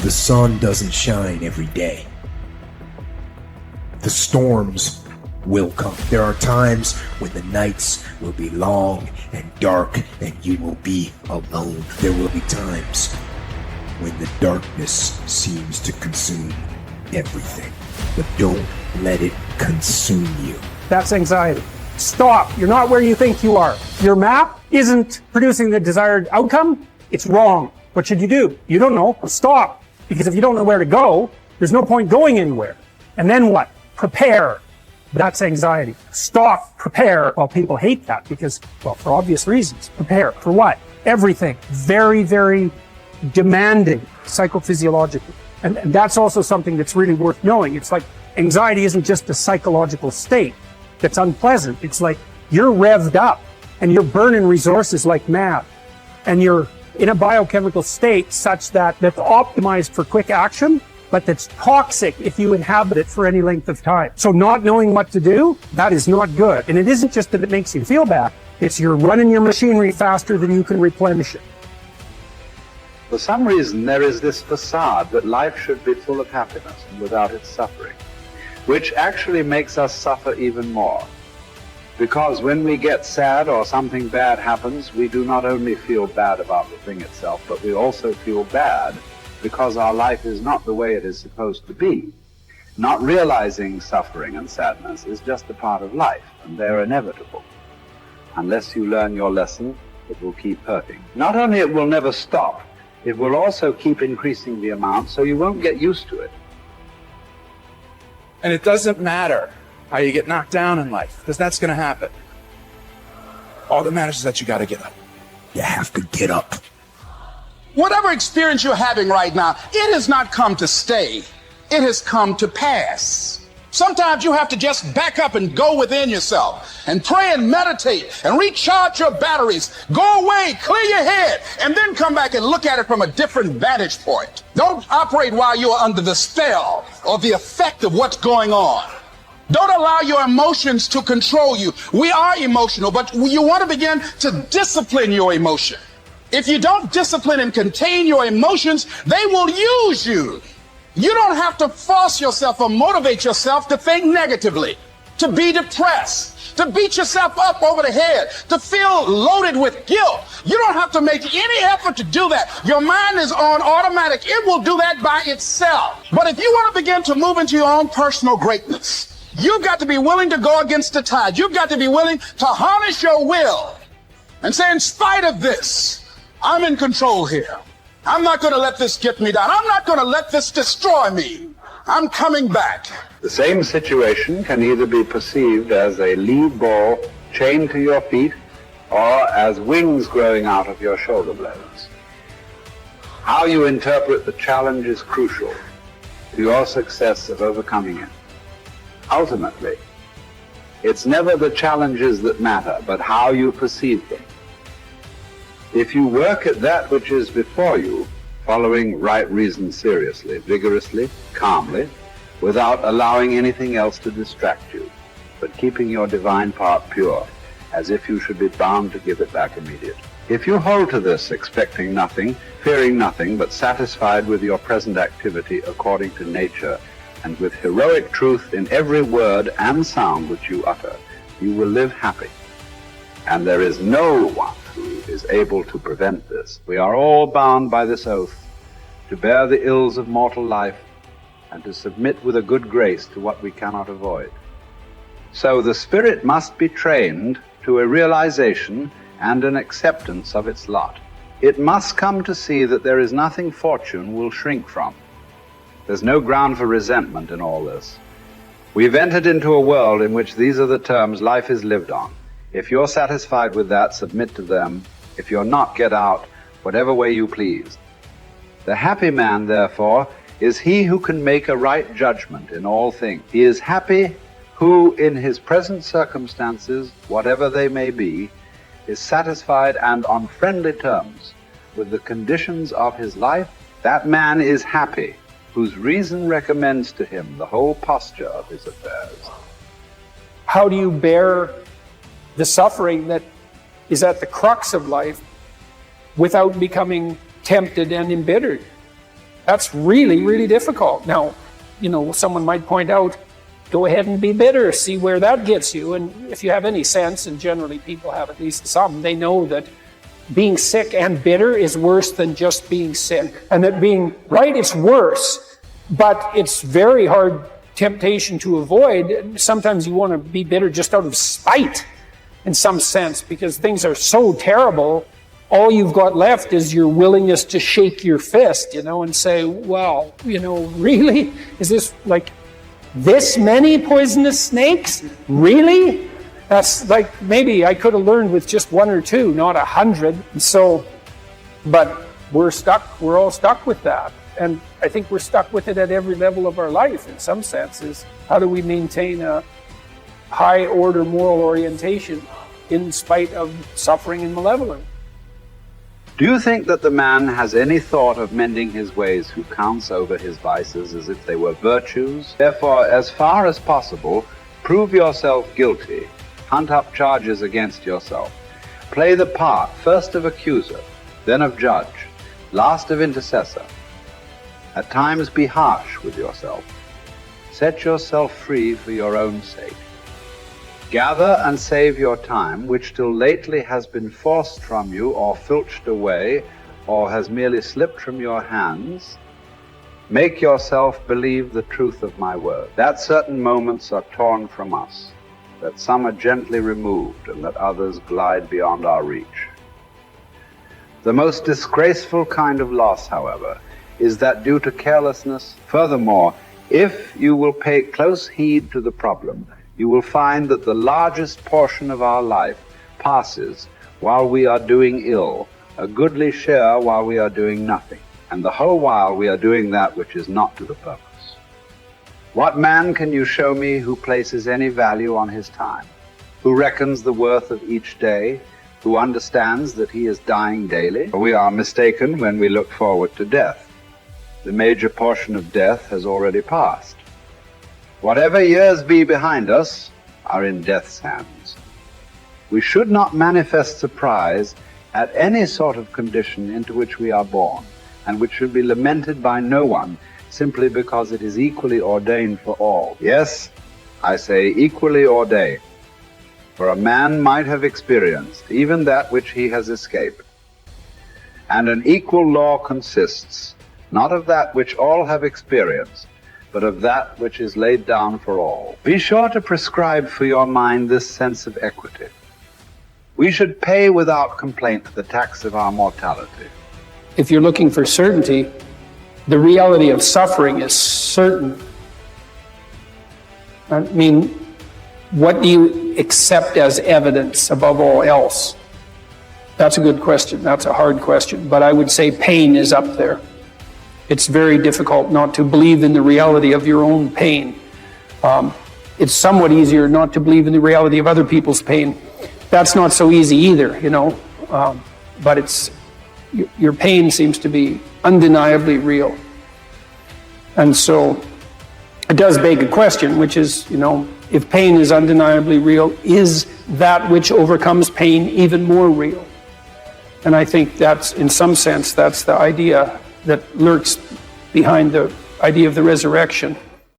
The sun doesn't shine every day. The storms will come. There are times when the nights will be long and dark and you will be alone. There will be times when the darkness seems to consume everything. But don't let it consume you. That's anxiety. Stop. You're not where you think you are. Your map isn't producing the desired outcome. It's wrong. What should you do? You don't know. Stop. Because if you don't know where to go, there's no point going anywhere. And then what? Prepare. That's anxiety. Stop. Prepare. Well, people hate that because, well, for obvious reasons. Prepare. For what? Everything. Very, very demanding psychophysiologically. And that's also something that's really worth knowing. It's like anxiety isn't just a psychological state that's unpleasant. It's like you're revved up and you're burning resources like mad. And you're in a biochemical state such that that's optimized for quick action, but that's toxic if you inhabit it for any length of time. So not knowing what to do, that is not good. And it isn't just that it makes you feel bad. It's you're running your machinery faster than you can replenish it. For some reason, there is this facade that life should be full of happiness and without its suffering, which actually makes us suffer even more. Because when we get sad or something bad happens, we do not only feel bad about the thing itself, but we also feel bad because our life is not the way it is supposed to be. Not realizing suffering and sadness is just a part of life, and they're inevitable. Unless you learn your lesson, it will keep hurting. Not only it will never stop, it will also keep increasing the amount, so you won't get used to it. And it doesn't matter how you get knocked down in life, because that's going to happen. All that matters is that you got to get up. You have to get up. Whatever experience you're having right now, it has not come to stay. It has come to pass. Sometimes you have to just back up and go within yourself and pray and meditate and recharge your batteries. Go away, clear your head, and then come back and look at it from a different vantage point. Don't operate while you are under the spell or the effect of what's going on. Don't allow your emotions to control you. We are emotional, but you want to begin to discipline your emotion. If you don't discipline and contain your emotions, they will use you. You don't have to force yourself or motivate yourself to think negatively, to be depressed, to beat yourself up over the head, to feel loaded with guilt. You don't have to make any effort to do that. Your mind is on automatic. It will do that by itself. But if you want to begin to move into your own personal greatness, you've got to be willing to go against the tide. You've got to be willing to harness your will and say, in spite of this, I'm in control here. I'm not going to let this get me down. I'm not going to let this destroy me. I'm coming back. The same situation can either be perceived as a lead ball chained to your feet or as wings growing out of your shoulder blades. How you interpret the challenge is crucial to your success of overcoming it. Ultimately, it's never the challenges that matter, but how you perceive them. If you work at that which is before you, following right reason seriously, vigorously, calmly, without allowing anything else to distract you, but keeping your divine part pure, as if you should be bound to give it back immediately. If you hold to this, expecting nothing, fearing nothing, but satisfied with your present activity according to nature, and with heroic truth in every word and sound which you utter, you will live happy. And there is no one who is able to prevent this. We are all bound by this oath to bear the ills of mortal life and to submit with a good grace to what we cannot avoid. So the spirit must be trained to a realization and an acceptance of its lot. It must come to see that there is nothing fortune will shrink from. There's no ground for resentment in all this. We've entered into a world in which these are the terms life is lived on. If you're satisfied with that, submit to them. If you're not, get out, whatever way you please. The happy man, therefore, is he who can make a right judgment in all things. He is happy who, in his present circumstances, whatever they may be, is satisfied and on friendly terms with the conditions of his life. That man is happy, whose reason recommends to him the whole posture of his affairs. How do you bear the suffering that is at the crux of life without becoming tempted and embittered? That's really, really difficult. Now, someone might point out, go ahead and be bitter, see where that gets you. And if you have any sense, and generally people have at least some, they know that being sick and bitter is worse than just being sick. And that being right, it's worse, but it's very hard temptation to avoid. Sometimes you want to be bitter just out of spite in some sense, because things are so terrible. All you've got left is your willingness to shake your fist, and say, well, really? Is this like this many poisonous snakes? Really? That's like, maybe I could have learned with just 1 or 2, not 100. So, but we're all stuck with that. And I think we're stuck with it at every level of our life in some senses. How do we maintain a high order moral orientation in spite of suffering and malevolence? Do you think that the man has any thought of mending his ways who counts over his vices as if they were virtues? Therefore, as far as possible, prove yourself guilty, hunt up charges against yourself, play the part first of accuser, then of judge, last of intercessor. At times be harsh with yourself. Set yourself free for your own sake. Gather and save your time, which till lately has been forced from you or filched away, or has merely slipped from your hands. Make yourself believe the truth of my word, that certain moments are torn from us, that some are gently removed, and that others glide beyond our reach. The most disgraceful kind of loss, however, is that due to carelessness. Furthermore, if you will pay close heed to the problem, you will find that the largest portion of our life passes while we are doing ill, a goodly share while we are doing nothing, and the whole while we are doing that which is not to the purpose. What man can you show me who places any value on his time, who reckons the worth of each day, who understands that he is dying daily? We are mistaken when we look forward to death. The major portion of death has already passed. Whatever years be behind us are in death's hands. We should not manifest surprise at any sort of condition into which we are born, and which should be lamented by no one, simply because it is equally ordained for all. Yes, I say equally ordained, for a man might have experienced even that which he has escaped. And an equal law consists not of that which all have experienced, but of that which is laid down for all. Be sure to prescribe for your mind this sense of equity. We should pay without complaint the tax of our mortality. If you're looking for certainty, the reality of suffering is certain. I mean, what do you accept as evidence above all else? That's a good question. That's a hard question. But I would say pain is up there. It's very difficult not to believe in the reality of your own pain. It's somewhat easier not to believe in the reality of other people's pain. That's not so easy either, but your pain seems to be undeniably real. And so it does beg a question, which is, if pain is undeniably real, is that which overcomes pain even more real? And I think that's, in some sense, that's the idea that lurks behind the idea of the resurrection.